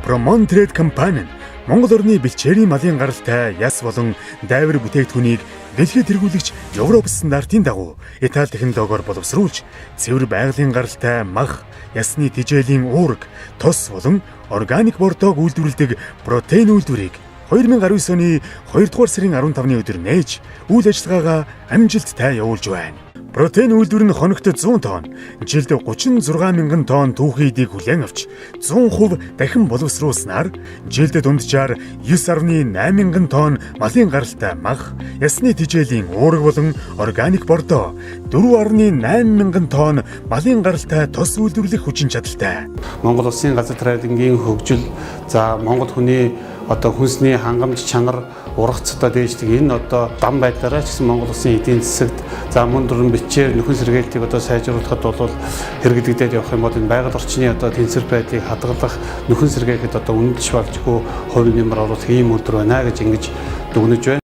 Promon Trade компани нь Монгол орны бэлчээрийн малын гаралтай яс болон дайвар бүтээгдэхүүнийг дэлхийд тэргүүлэгч Европ стандартын дагуу Итали технологиор боловсруулж, цэвэр байгалийн гаралтай мах, ясны тижээлийн уураг, тос болон органик бордоог үйлдвэрлэдэг протеин үйлдвэрийг 2019 оны 2 дугаар сарын 15-ны өдөр нээж үйл ажиллагаагаа амжилттай явуулж байна. Протеин үйлдвэр нь хоногт 100 тонн, жилд 36 мянган тонн түүхий эдийг хүлээн авч 100% дахин боловсруулснаар жилд дунджаар 9.8 мянган тонн малын гаралтай мах, ясны тижээлийн уураг болон органик бордоо, 4.8 мянган тонн малын гаралтай тос үйлдвэрлэх хүчин чадалтай. Монгол Улсын газар тариалангийн хөгжил, за Монгол хүний хүнсний хангамж чанар ургацтай дээждэг энэ дан байдлаараа ч гэсэн Монгол Улсын эдийн засагт за мөн дөрвөн бичээр нөхөн сэргээлтийг сайжруулахад бол хэрэглэгдээд явах юм бол энэ байгаль орчны тэнцвэр байдлыг хадгалах нөхөн сэргээхэд үнэт швалжгүй хувийн нэмэр оруулах ийм үйлдвэр байна гэж ингэж дүгнэж байна.